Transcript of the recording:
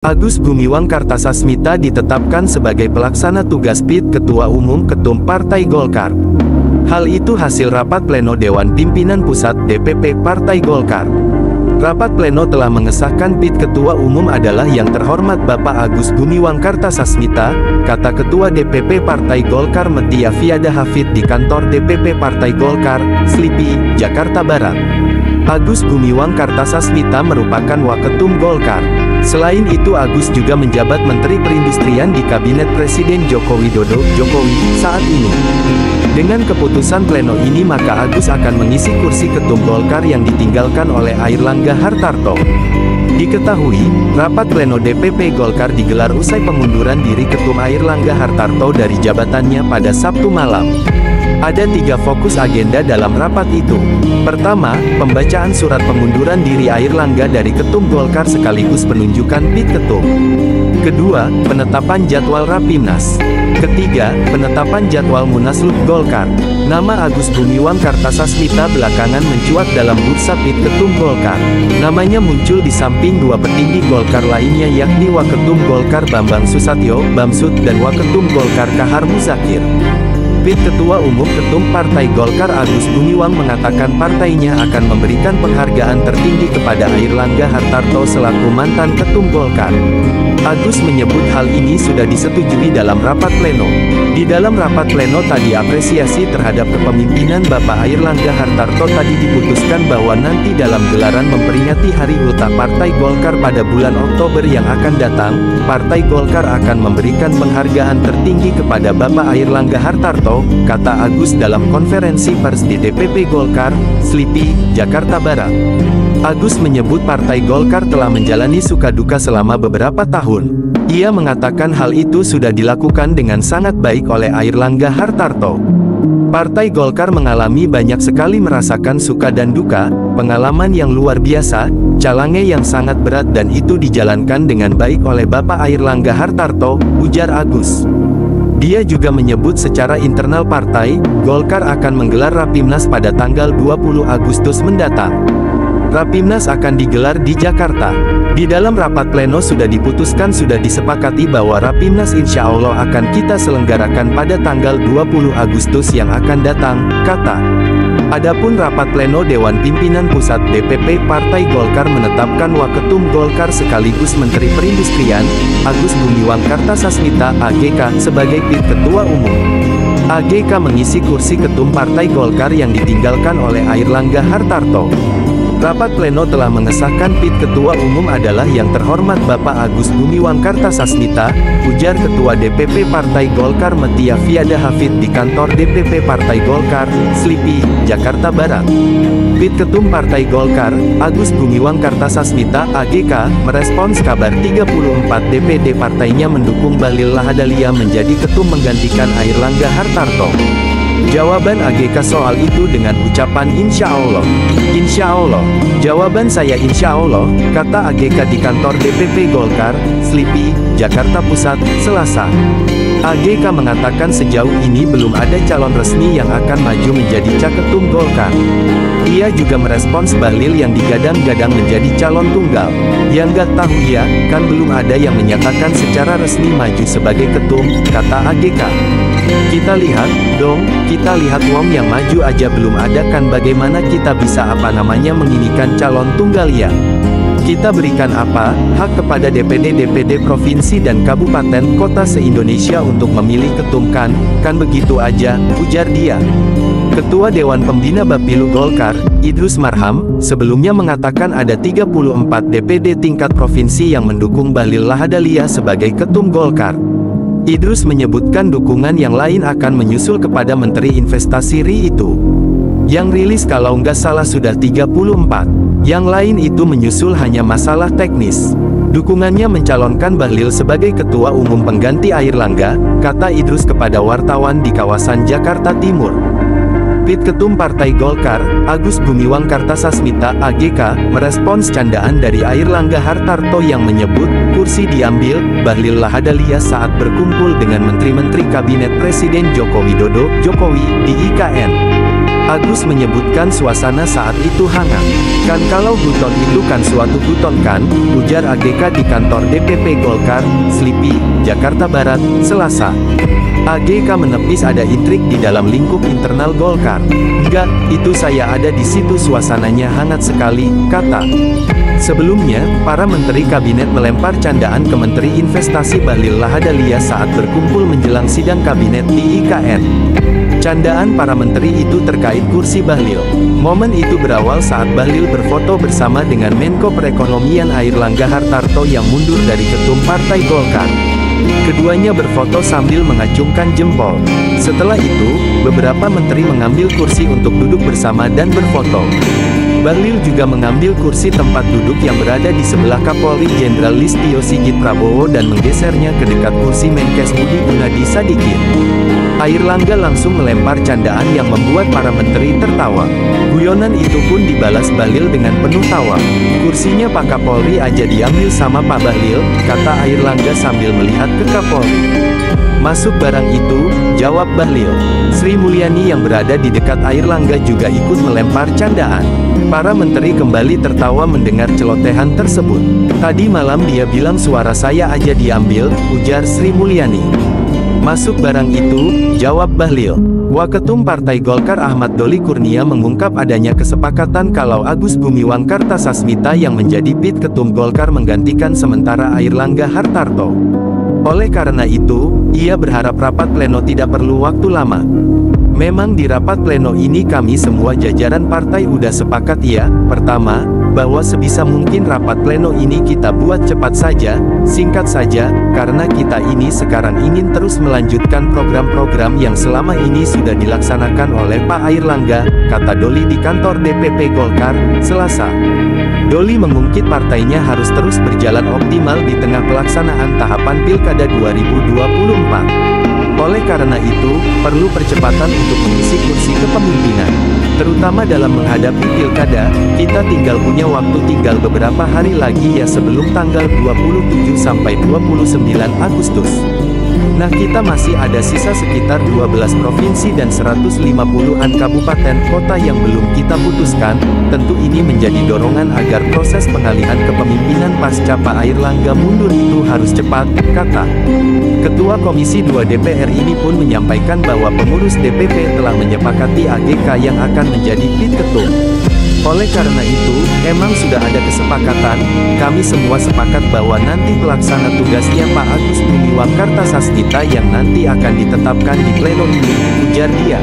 Agus Gumiwang Kartasasmita ditetapkan sebagai pelaksana tugas PIT Ketua Umum Ketum Partai Golkar. Hal itu hasil rapat pleno Dewan Pimpinan Pusat DPP Partai Golkar. Rapat pleno telah mengesahkan PIT Ketua Umum adalah yang terhormat Bapak Agus Gumiwang Kartasasmita, kata Ketua DPP Partai Golkar Metia Fiada Hafid di kantor DPP Partai Golkar, Slipi, Jakarta Barat. Agus Gumiwang Kartasasmita merupakan Waketum Golkar. Selain itu Agus juga menjabat Menteri Perindustrian di Kabinet Presiden Joko Widodo, Jokowi, saat ini. Dengan keputusan pleno ini maka Agus akan mengisi kursi Ketum Golkar yang ditinggalkan oleh Airlangga Hartarto. Diketahui, rapat pleno DPP Golkar digelar usai pengunduran diri Ketum Airlangga Hartarto dari jabatannya pada Sabtu malam. Ada 3 fokus agenda dalam rapat itu. Pertama, pembacaan surat pengunduran diri Airlangga dari Ketum Golkar sekaligus penunjukan PIT Ketum. Kedua, penetapan jadwal Rapimnas. Ketiga, penetapan jadwal Munaslup Golkar. Nama Agus Gumiwang Kartasasmita belakangan mencuat dalam bursa PIT Ketum Golkar. Namanya muncul di samping 2 petinggi Golkar lainnya yakni Waketum Golkar Bambang Susatyo, Bamsud dan Waketum Golkar Kahar Muzakir. PIT Ketua Umum Ketum Partai Golkar Agus Gumiwang mengatakan partainya akan memberikan penghargaan tertinggi kepada Airlangga Hartarto selaku mantan Ketum Golkar. Agus menyebut hal ini sudah disetujui dalam rapat pleno. Di dalam rapat pleno tadi apresiasi terhadap kepemimpinan Bapak Airlangga Hartarto tadi diputuskan bahwa nanti dalam gelaran memperingati Hari Ulta Partai Golkar pada bulan Oktober yang akan datang, Partai Golkar akan memberikan penghargaan tertinggi kepada Bapak Airlangga Hartarto, kata Agus dalam konferensi pers di DPP Golkar, Slipi, Jakarta Barat. Agus menyebut Partai Golkar telah menjalani suka duka selama beberapa tahun. Ia mengatakan hal itu sudah dilakukan dengan sangat baik oleh Airlangga Hartarto. Partai Golkar mengalami banyak sekali merasakan suka dan duka, pengalaman yang luar biasa, calange yang sangat berat dan itu dijalankan dengan baik oleh Bapak Airlangga Hartarto, ujar Agus. Dia juga menyebut secara internal partai, Golkar akan menggelar Rapimnas pada tanggal 20 Agustus mendatang. Rapimnas akan digelar di Jakarta. Di dalam rapat pleno sudah disepakati bahwa Rapimnas insya Allah akan kita selenggarakan pada tanggal 20 Agustus yang akan datang, kata. Adapun rapat pleno Dewan Pimpinan Pusat DPP Partai Golkar menetapkan Waketum Golkar sekaligus Menteri Perindustrian, Agus Gumiwang Kartasasmita, AGK, sebagai PIT Ketua Umum. AGK mengisi kursi Ketum Partai Golkar yang ditinggalkan oleh Airlangga Hartarto. Rapat pleno telah mengesahkan PIT Ketua Umum adalah yang terhormat Bapak Agus Gumiwang Kartasasmita, ujar Ketua DPP Partai Golkar Metia Fiada Hafid di kantor DPP Partai Golkar, Slipi, Jakarta Barat. PIT Ketum Partai Golkar, Agus Gumiwang Kartasasmita, AGK, merespons kabar 34 DPD partainya mendukung Bahlil Lahadalia menjadi ketum menggantikan Airlangga Hartarto. Jawaban AGK soal itu dengan ucapan insya Allah. Insya Allah. Jawaban saya insya Allah, kata AGK di kantor DPP Golkar, Slipi, Jakarta Pusat, Selasa. AGK mengatakan sejauh ini belum ada calon resmi yang akan maju menjadi caketum Golkar. Ia juga merespons Bahlil yang digadang-gadang menjadi calon tunggal. Yang gak tahu ya, kan belum ada yang menyatakan secara resmi maju sebagai ketum, kata AGK. Kita lihat dong, kita lihat wong yang maju aja belum ada kan bagaimana kita bisa menginikan calon tunggal ya. Kita berikan apa, hak kepada DPD-DPD provinsi dan kabupaten kota se-Indonesia untuk memilih ketum kan begitu aja, ujar dia. Ketua Dewan Pembina Bapilu Golkar, Idrus Marham, sebelumnya mengatakan ada 34 DPD tingkat provinsi yang mendukung Bahlil Lahadalia sebagai ketum Golkar. Idrus menyebutkan dukungan yang lain akan menyusul kepada Menteri Investasi RI itu. Yang rilis kalau nggak salah sudah 34. Yang lain itu menyusul hanya masalah teknis. Dukungannya mencalonkan Bahlil sebagai Ketua Umum pengganti Airlangga, kata Idrus kepada wartawan di kawasan Jakarta Timur. PIT Ketum Partai Golkar, Agus Gumiwang Kartasasmita, AGK, merespons candaan dari Airlangga Hartarto yang menyebut, kursi diambil Bahlil Lahadalia saat berkumpul dengan Menteri-Menteri Kabinet Presiden Joko Widodo, Jokowi, di IKN. Agus menyebutkan suasana saat itu hangat. Kan kalau buton itu kan suatu buton kan, ujar AGK di kantor DPP Golkar, Slipi, Jakarta Barat, Selasa. AGK menepis ada intrik di dalam lingkup internal Golkar. Enggak, itu saya ada di situ, suasananya hangat sekali, kata. Sebelumnya, para menteri kabinet melempar candaan ke Menteri Investasi Bahlil Lahadalia saat berkumpul menjelang sidang kabinet di IKN. Candaan para menteri itu terkait kursi Bahlil. Momen itu berawal saat Bahlil berfoto bersama dengan Menko Perekonomian Airlangga Hartarto yang mundur dari ketum Partai Golkar. Keduanya berfoto sambil mengacungkan jempol. Setelah itu, beberapa menteri mengambil kursi untuk duduk bersama dan berfoto. Bahlil juga mengambil kursi tempat duduk yang berada di sebelah Kapolri Jenderal Listio Sigit Prabowo dan menggesernya ke dekat kursi Menkes Budi Gunadi Sadikin. Airlangga langsung melempar candaan yang membuat para menteri tertawa. Guyonan itu pun dibalas Bahlil dengan penuh tawa. Kursinya Pak Kapolri aja diambil sama Pak Bahlil, kata Airlangga sambil melihat ke Kapolri. Masuk barang itu, jawab Bahlil. Sri Mulyani yang berada di dekat Airlangga juga ikut melempar candaan. Para menteri kembali tertawa mendengar celotehan tersebut. Tadi malam dia bilang suara saya aja diambil, ujar Sri Mulyani. Masuk barang itu, jawab Bahlil. Waketum Partai Golkar Ahmad Doli Kurnia mengungkap adanya kesepakatan kalau Agus Gumiwang Kartasasmita yang menjadi PIT Ketum Golkar menggantikan sementara Airlangga Hartarto. Oleh karena itu, ia berharap rapat pleno tidak perlu waktu lama. Memang di rapat pleno ini kami semua jajaran partai udah sepakat ya. Pertama, bahwa sebisa mungkin rapat pleno ini kita buat cepat saja, singkat saja, karena kita ini sekarang ingin terus melanjutkan program-program yang selama ini sudah dilaksanakan oleh Pak Airlangga, kata Doli di kantor DPP Golkar, Selasa. Doli mengungkit partainya harus terus berjalan optimal di tengah pelaksanaan tahapan Pilkada 2024. Oleh karena itu, perlu percepatan untuk mengisi kursi kepemimpinan. Terutama dalam menghadapi Pilkada, kita tinggal punya waktu tinggal beberapa hari lagi ya sebelum tanggal 27 sampai 29 Agustus. Nah kita masih ada sisa sekitar 12 provinsi dan 150-an kabupaten kota yang belum kita putuskan, tentu ini menjadi dorongan agar proses pengalihan kepemimpinan pasca Pak Airlangga mundur itu harus cepat, kata. Ketua Komisi 2 DPR ini pun menyampaikan bahwa pengurus DPP telah menyepakati AGK yang akan menjadi PIT Ketum. Oleh karena itu, emang sudah ada kesepakatan, kami semua sepakat bahwa nanti pelaksana tugasnya Pak Agus Gumiwang Kartasasmita yang nanti akan ditetapkan di pleno ini, ujar dia.